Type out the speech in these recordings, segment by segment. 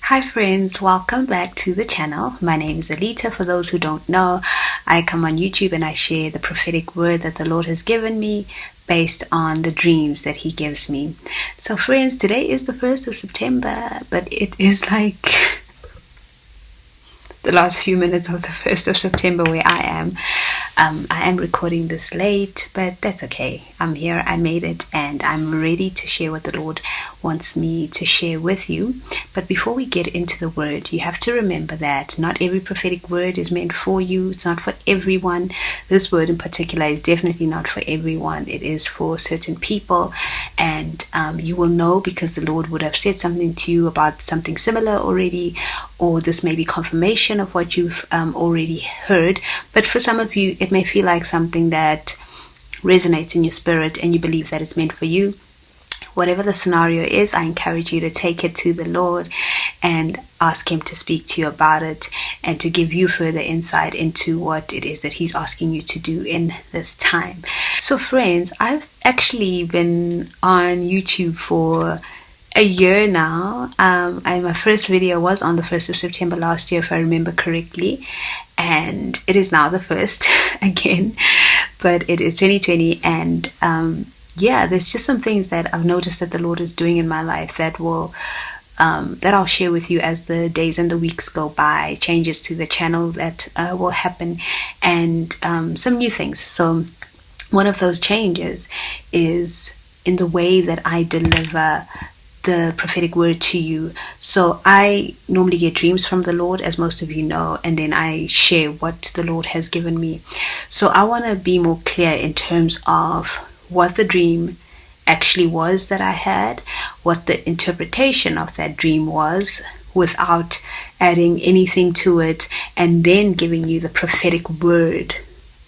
Hi friends, welcome back to the channel. My name is Alita. For those who don't know, I come on YouTube and I share the prophetic word that the Lord has given me based on the dreams that He gives me. So friends, today is the 1st of September, but it is like the last few minutes of the 1st of September where I am. I am recording this late, but that's okay. I'm here, I made it, and I'm ready to share what the Lord wants me to share with you. But before we get into the word, you have to remember that not every prophetic word is meant for you. It's not for everyone. This word in particular is definitely not for everyone. It is for certain people, and you will know because the Lord would have said something to you about something similar already, or this may be confirmation of what you've already heard. But for some of you, it may feel like something that resonates in your spirit and you believe that it's meant for you. Whatever the scenario is, I encourage you to take it to the Lord and ask Him to speak to you about it and to give you further insight into what it is that He's asking you to do in this time. So friends, I've actually been on YouTube for a year now, and my first video was on the 1st of September last year, if I remember correctly, and it is now the 1st again, but it is 2020, and there's just some things that I've noticed that the Lord is doing in my life that will that I'll share with you as the days and the weeks go by, changes to the channel that will happen, and some new things. So one of those changes is in the way that I deliver the prophetic word to you. So I normally get dreams from the Lord, as most of you know, and then I share what the Lord has given me. So I want to be more clear in terms of what the dream actually was that I had, what the interpretation of that dream was, without adding anything to it, and then giving you the prophetic word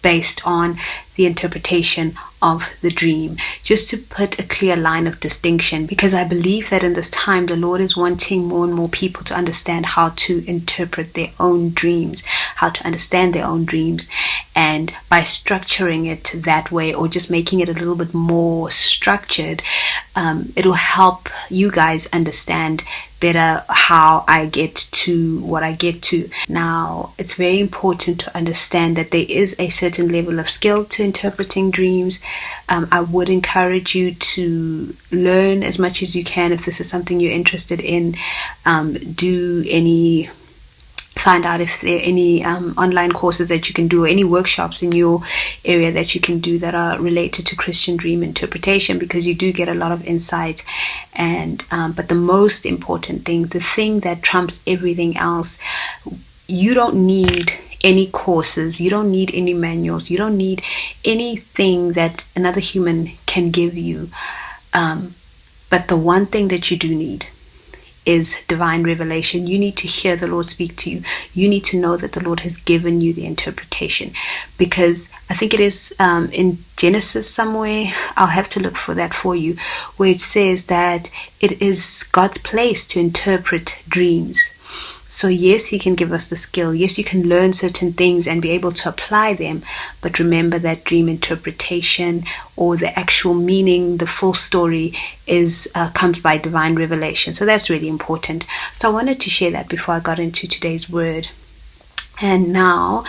based on the interpretation of the dream, just to put a clear line of distinction, because I believe that in this time the Lord is wanting more and more people to understand how to interpret their own dreams, how to understand their own dreams, and by structuring it that way, or just making it a little bit more structured, it'll help you guys understand better how I get to what I get to. Now, it's very important to understand that there is a certain level of skill to interpreting dreams. I would encourage you to learn as much as you can. If this is something you're interested in, find out if there are any online courses that you can do, or any workshops in your area that you can do that are related to Christian dream interpretation, because you do get a lot of insight. And but the most important thing, the thing that trumps everything else, you don't need any courses, you don't need any manuals, you don't need anything that another human can give you. But the one thing that you do need is divine revelation. You need to hear the Lord speak to you. You need to know that the Lord has given you the interpretation, because I think it is in Genesis somewhere, I'll have to look for that for you, where it says that it is God's place to interpret dreams. So yes, He can give us the skill. Yes, you can learn certain things and be able to apply them. But remember that dream interpretation, or the actual meaning, the full story, comes by divine revelation. So that's really important. So I wanted to share that before I got into today's word. And now,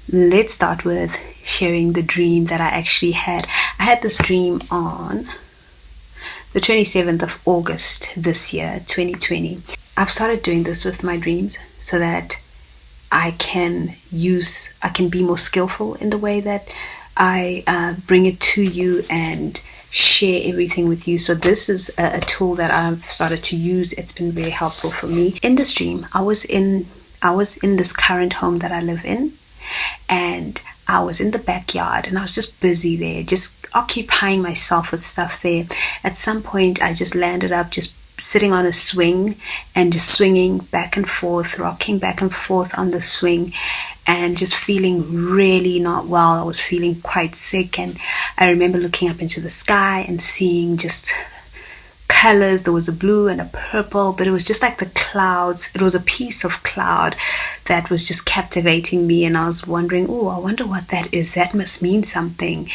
let's start with sharing the dream that I actually had. I had this dream on the 27th of August this year, 2020. I've started doing this with my dreams so that I can be more skillful in the way that I bring it to you and share everything with you. So this is a tool that I've started to use. It's been very helpful for me. In this dream, I was in this current home that I live in, and I was in the backyard and I was just busy there, just occupying myself with stuff there. At some point, I just landed up just sitting on a swing and just swinging back and forth, rocking back and forth on the swing, and just feeling really not well. I was feeling quite sick, and I remember looking up into the sky and seeing just colors. There was a blue and a purple, but it was just like the clouds. It was a piece of cloud that was just captivating me, and I was wondering, oh, I wonder what that is. That must mean something.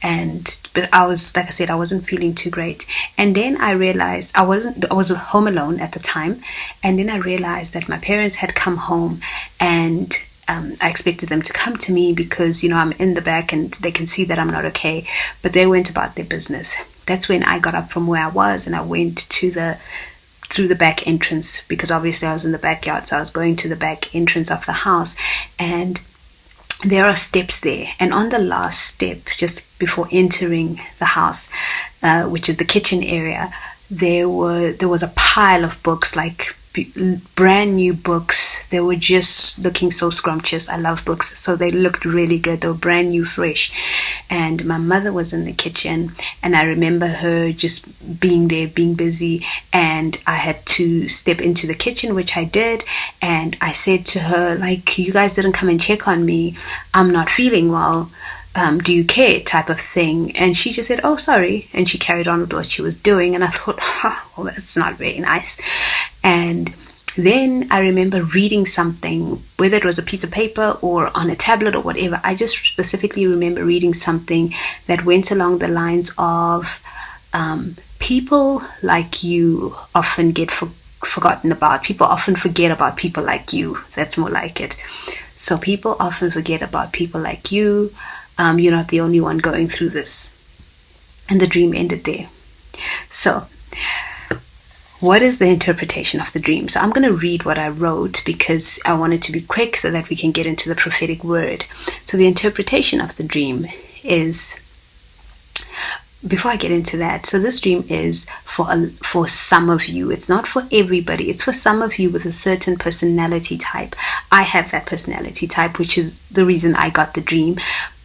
But I was, like I said, I wasn't feeling too great. And then I realized I was home alone at the time, and then I realized that my parents had come home, and I expected them to come to me because, I'm in the back and they can see that I'm not okay, but they went about their business. That's when I got up from where I was and I went through the back entrance, because obviously I was in the backyard, so I was going to the back entrance of the house, and there are steps there, and on the last step, just before entering the house, which is the kitchen area, there was a pile of books, like brand new books. They were just looking so scrumptious. I love books, so they looked really good. They were brand new, fresh. And my mother was in the kitchen, and I remember her just being there, being busy, and I had to step into the kitchen, which I did, and I said to her, like, you guys didn't come and check on me. I'm not feeling well. Do you care, type of thing. And she just said, oh, sorry, and she carried on with what she was doing. And I thought, well, that's not very nice. And then I remember reading something, whether it was a piece of paper or on a tablet or whatever. I just specifically remember reading something that went along the lines of people like you often get forgotten about. People often forget about people like you. That's more like it. So people often forget about people like you. You're not the only one going through this. And the dream ended there. So what is the interpretation of the dream? So I'm going to read what I wrote because I want it to be quick so that we can get into the prophetic word. So the interpretation of the dream is, before I get into that, so this dream is for some of you. It's not for everybody. It's for some of you with a certain personality type. I have that personality type, which is the reason I got the dream.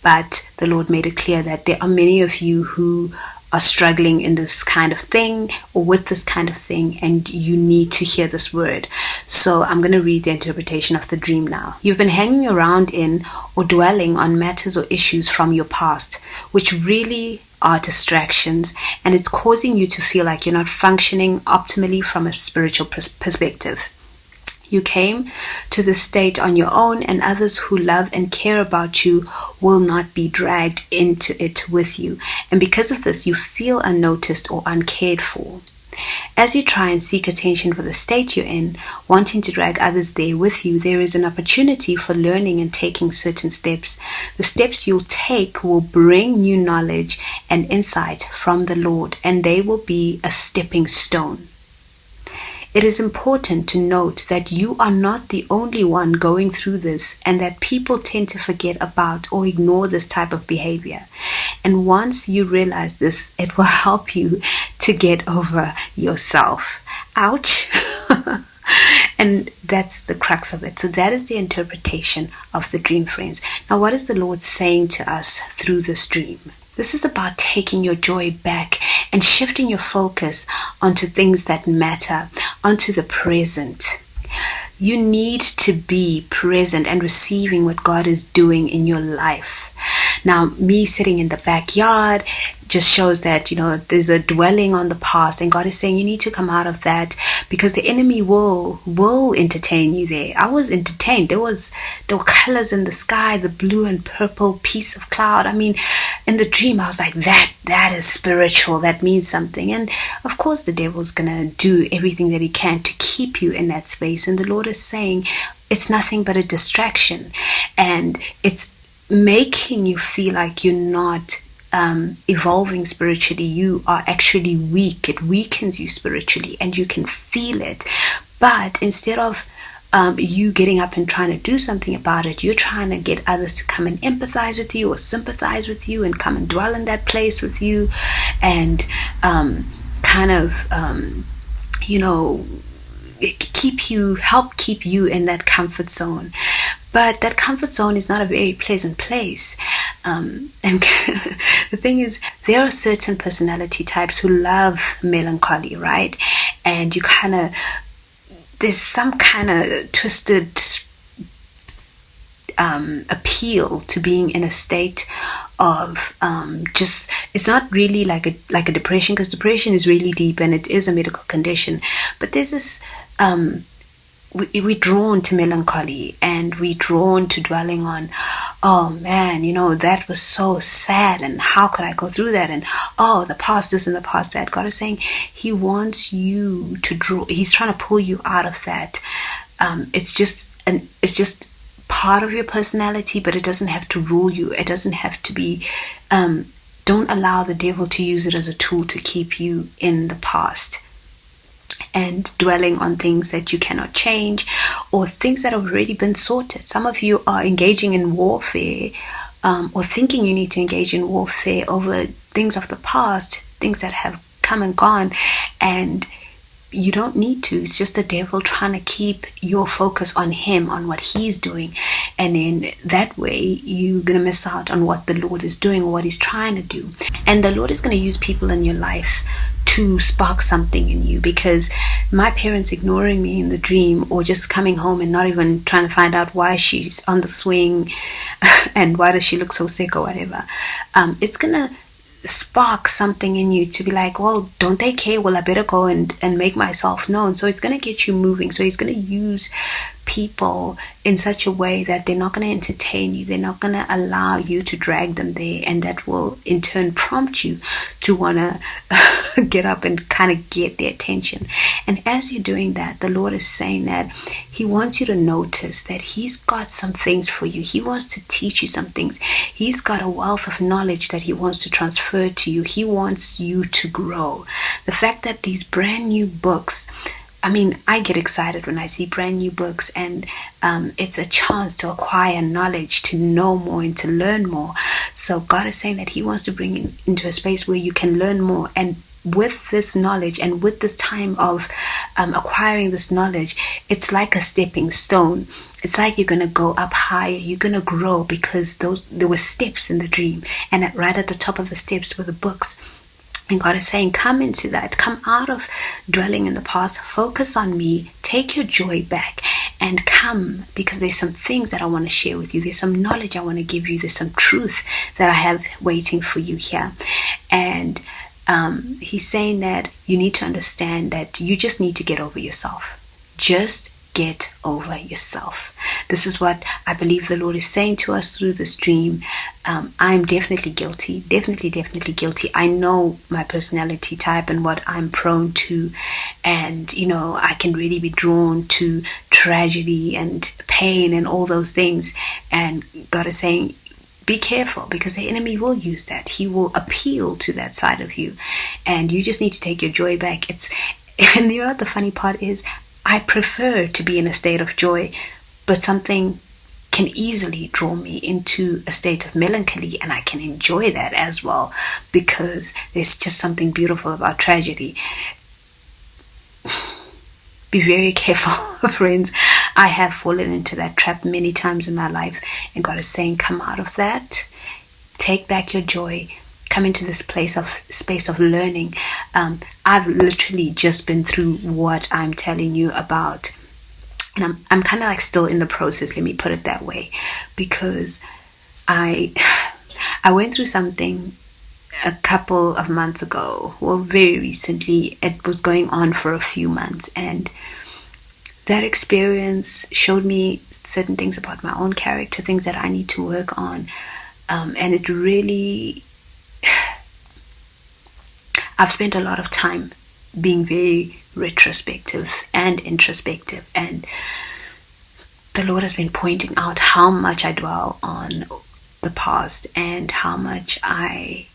But the Lord made it clear that there are many of you who are struggling in this kind of thing or with this kind of thing, and you need to hear this word. So I'm going to read the interpretation of the dream now. You've been hanging around in or dwelling on matters or issues from your past, which really are distractions, and it's causing you to feel like you're not functioning optimally from a spiritual perspective. You came to this state on your own, and others who love and care about you will not be dragged into it with you. And because of this, you feel unnoticed or uncared for. As you try and seek attention for the state you're in, wanting to drag others there with you, there is an opportunity for learning and taking certain steps. The steps you'll take will bring new knowledge and insight from the Lord, and they will be a stepping stone. It is important to note that you are not the only one going through this, and that people tend to forget about or ignore this type of behavior. And once you realize this, it will help you to get over yourself. Ouch. And that's the crux of it. So that is the interpretation of the dream, friends. Now, what is the Lord saying to us through this dream? This is about taking your joy back and shifting your focus onto things that matter, onto the present. You need to be present and receiving what God is doing in your life. Now, me sitting in the backyard just shows that, there's a dwelling on the past, and God is saying you need to come out of that, because the enemy will entertain you there. I was entertained. There were colors in the sky, the blue and purple piece of cloud. I mean, in the dream, I was like, that is spiritual. That means something. And of course, the devil's gonna do everything that he can to keep you in that space. And the Lord is saying it's nothing but a distraction, and it's making you feel like you're not evolving spiritually. You are actually weak. It weakens you spiritually, and you can feel it. But instead of you getting up and trying to do something about it, you're trying to get others to come and empathize with you or sympathize with you and come and dwell in that place with you, and help keep you in that comfort zone. But that comfort zone is not a very pleasant place. And the thing is, there are certain personality types who love melancholy, right? And there's some kind of twisted appeal to being in a state of just, it's not really like a depression, because depression is really deep and it is a medical condition, but there's this we're drawn to melancholy, and we're drawn to dwelling on, oh man, that was so sad, and how could I go through that, and oh, the past this and the past that. God is saying He wants you to draw. He's trying to pull you out of that. It's just part of your personality, but it doesn't have to rule you. It doesn't have to be. Don't allow the devil to use it as a tool to keep you in the past and dwelling on things that you cannot change, or things that have already been sorted. Some of you are engaging in warfare, or thinking you need to engage in warfare over things of the past, things that have come and gone, and you don't need to. It's just the devil trying to keep your focus on him, on what he's doing, and in that way you're going to miss out on what the Lord is doing, or what He's trying to do. And the Lord is going to use people in your life to spark something in you, because my parents ignoring me in the dream, or just coming home and not even trying to find out why she's on the swing and why does she look so sick or whatever, it's gonna spark something in you to be like, well, don't they care? Well, I better go and make myself known. So it's going to get you moving. So He's going to use people in such a way that they're not going to entertain you. They're not going to allow you to drag them there, and that will in turn prompt you to want to get up and kind of get their attention. And as you're doing that, the Lord is saying that He wants you to notice that He's got some things for you. He wants to teach you some things. He's got a wealth of knowledge that He wants to transfer to you. He wants you to grow. The fact that these brand new books, I mean, I get excited when I see brand new books, and it's a chance to acquire knowledge, to know more and to learn more. So God is saying that He wants to bring you into a space where you can learn more. And with this knowledge, and with this time of acquiring this knowledge, it's like a stepping stone. It's like you're going to go up higher. You're going to grow, because there were steps in the dream, and right at the top of the steps were the books. And God is saying, come into that. Come out of dwelling in the past. Focus on me. Take your joy back and come, because there's some things that I want to share with you. There's some knowledge I want to give you. There's some truth that I have waiting for you here. And He's saying that you need to understand that you just need to get over yourself. Just get over yourself. This is what I believe the Lord is saying to us through this dream. I'm definitely guilty. Definitely guilty. I know my personality type and what I'm prone to. And, I can really be drawn to tragedy and pain and all those things. And God is saying, be careful, because the enemy will use that. He will appeal to that side of you. And you just need to take your joy back. And what the funny part is, I prefer to be in a state of joy, but something can easily draw me into a state of melancholy, and I can enjoy that as well, because there's just something beautiful about tragedy. Be very careful, friends. I have fallen into that trap many times in my life, and God is saying, come out of that, take back your joy, come into this space of learning. I've literally just been through what I'm telling you about, and I'm kind of like still in the process, let me put it that way, because I went through something a couple of months ago, well, very recently. It was going on for a few months, and that experience showed me certain things about my own character, things that I need to work on, and it really, I've spent a lot of time being very retrospective and introspective, and the Lord has been pointing out how much I dwell on the past, and how much I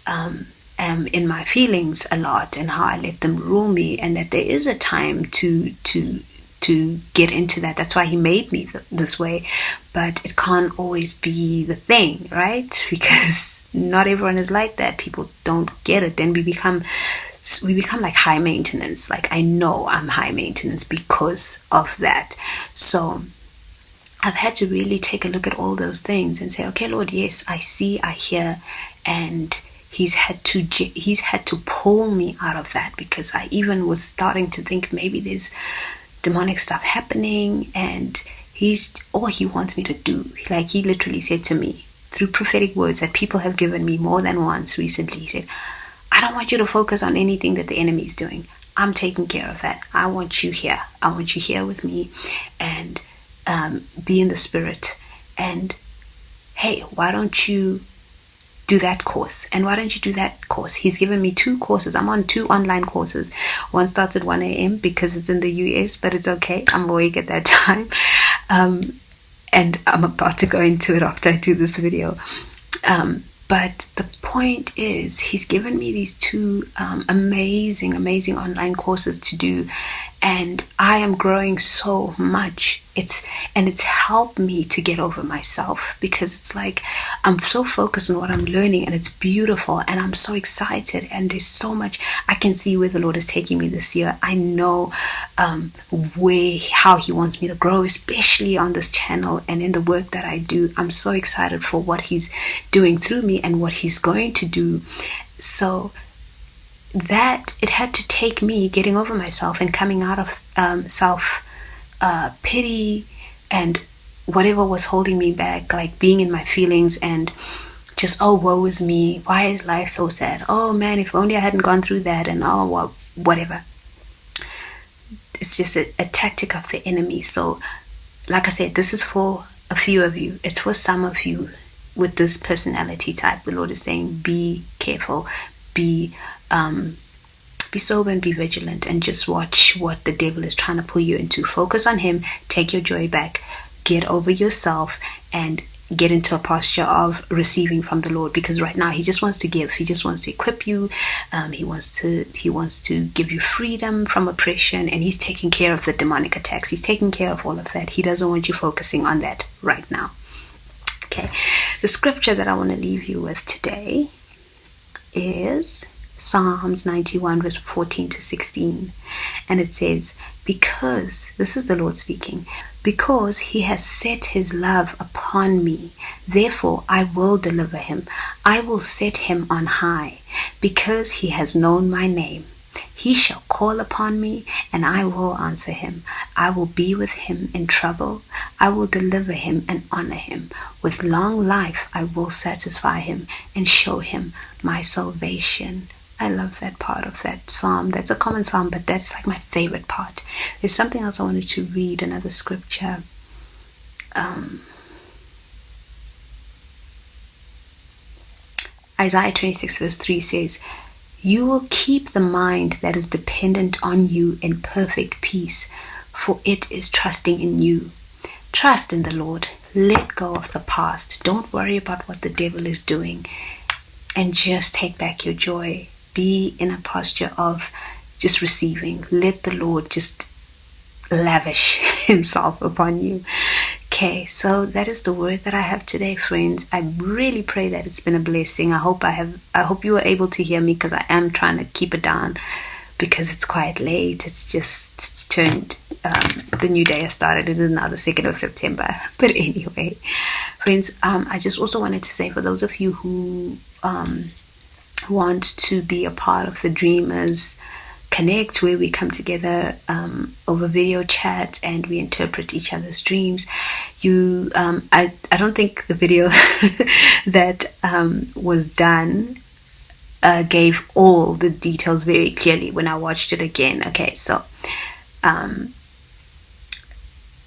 am in my feelings a lot, and how I let them rule me, and that there is a time to get into that. That's why He made me this way, but it can't always be the thing, right? Because not everyone is like that. People don't get it. Then we become like high maintenance. Like, I know I'm high maintenance because of that. So I've had to really take a look at all those things and say, okay, Lord, yes, I see, I hear, and He's had to pull me out of that, because I even was starting to think maybe there's demonic stuff happening, and He's all he wants me to do. Like, he literally said to me through prophetic words that people have given me more than once recently. He said, I don't want you to focus on anything that the enemy is doing. I'm taking care of that. I want you here. I want you here with me, and be in the spirit. And hey, why don't you do that course? And why don't you do that course? He's given me 2 courses. I'm on 2 online courses. One starts at 1 a.m. because it's in the US, but it's okay. I'm awake at that time. And I'm about to go into it after I do this video. But the point is, he's given me these 2 amazing online courses to do, and I am growing so much. It's helped me to get over myself, because it's like I'm so focused on what I'm learning, and it's beautiful, and I'm so excited, and there's so much I can see where the Lord is taking me this year. I know how he wants me to grow, especially on this channel and in the work that I do. I'm so excited for what he's doing through me and what he's going to do. So that it had to take me getting over myself and coming out of self pity and whatever was holding me back, like being in my feelings and just, oh, woe is me, why is life so sad, oh man, if only I hadn't gone through that, and oh, well, whatever. It's just a tactic of the enemy. So like I said, this is for a few of you. It's for some of you with this personality type. The Lord is saying, be careful, be sober and be vigilant, and just watch what the devil is trying to pull you into. Focus on him, take your joy back, get over yourself, and get into a posture of receiving from the Lord, because right now he just wants to give. He just wants to equip you. He wants to give you freedom from oppression, and he's taking care of the demonic attacks. He's taking care of all of that. He doesn't want you focusing on that right now. Okay, the scripture that I want to leave you with today is Psalms 91 verse 14 to 16, and it says, because, this is the Lord speaking, because he has set his love upon me, therefore I will deliver him. I will set him on high, because he has known my name. He shall call upon me, and I will answer him. I will be with him in trouble. I will deliver him and honor him. With long life I will satisfy him and show him my salvation. I love that part of that psalm. That's a common psalm, but that's like my favorite part. There's something else I wanted to read, another scripture. Isaiah 26 verse 3 says, you will keep the mind that is dependent on you in perfect peace, for it is trusting in you. Trust in the Lord. Let go of the past. Don't worry about what the devil is doing, and just take back your joy. Be in a posture of just receiving. Let the Lord just lavish himself upon you. Okay, so that is the word that I have today, friends. I really pray that it's been a blessing. I hope you were able to hear me, because I am trying to keep it down, because it's quite late. It's just turned, the new day has started. It is now the 2nd of September. But anyway, friends, I just also wanted to say, for those of you who want to be a part of the Dreamers Connect, where we come together over video chat and we interpret each other's dreams, I don't think the video that was done gave all the details very clearly when I watched it again. Okay, so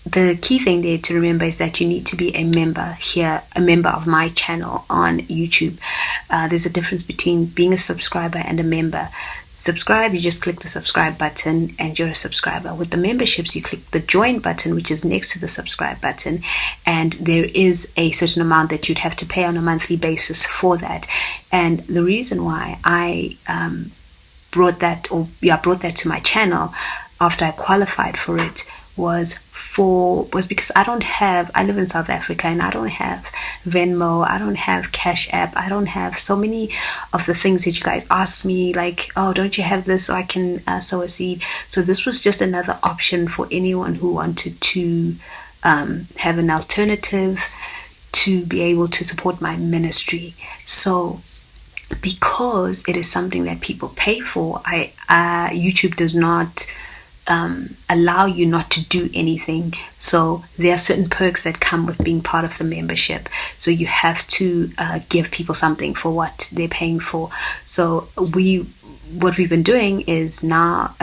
the key thing there to remember is that you need to be a member here, a member of my channel on YouTube. There's a difference between being a subscriber and a member. Subscribe, you just click the subscribe button and you're a subscriber. With the memberships, you click the join button, which is next to the subscribe button, and there is a certain amount that you'd have to pay on a monthly basis for that. And the reason why I brought that to my channel after I qualified for it was because I live in South Africa, and I don't have Venmo, I don't have Cash App, I don't have so many of the things that you guys ask me, like, oh, don't you have this so I can sow a seed? So this was just another option for anyone who wanted to have an alternative to be able to support my ministry. So because it is something that people pay for, YouTube does not allow you not to do anything. So there are certain perks that come with being part of the membership. So you have to give people something for what they're paying for. So what we've been doing is now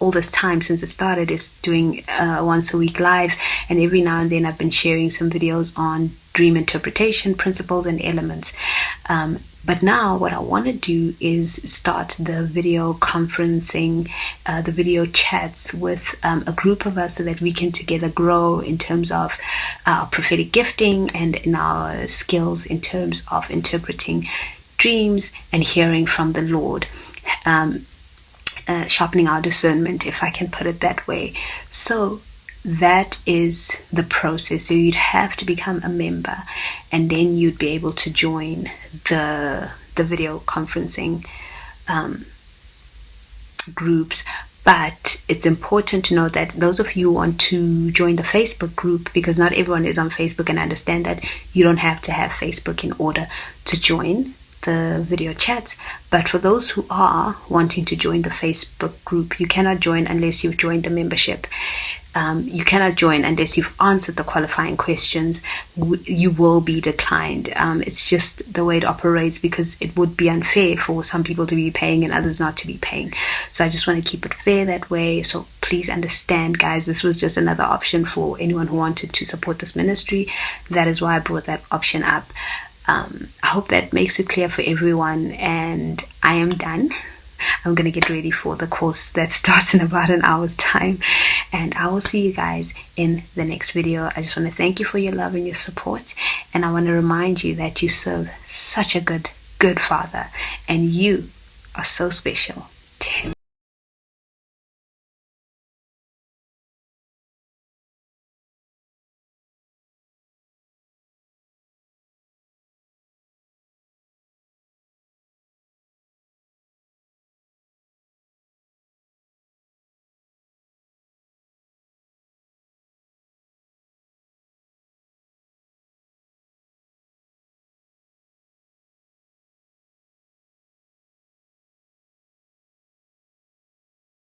all this time since it started is doing once a week live, and every now and then I've been sharing some videos on dream interpretation principles and elements. But now what I want to do is start the video conferencing, the video chats with a group of us, so that we can together grow in terms of our prophetic gifting and in our skills in terms of interpreting dreams and hearing from the Lord. Sharpening our discernment, if I can put it that way. So that is the process. So you'd have to become a member, and then you'd be able to join the video conferencing groups. But it's important to know that those of you who want to join the Facebook group, because not everyone is on Facebook, and I understand that you don't have to have Facebook in order to join the video chats. But for those who are wanting to join the Facebook group, you cannot join unless you've joined the membership. You cannot join unless you've answered the qualifying questions. You will be declined. It's just the way it operates, because it would be unfair for some people to be paying and others not to be paying. So I just want to keep it fair that way. So please understand, guys, this was just another option for anyone who wanted to support this ministry. That is why I brought that option up. I hope that makes it clear for everyone, and I am done. I'm going to get ready for the course that starts in about an hour's time, and I will see you guys in the next video. I just want to thank you for your love and your support, and I want to remind you that you serve such a good Father, and you are so special.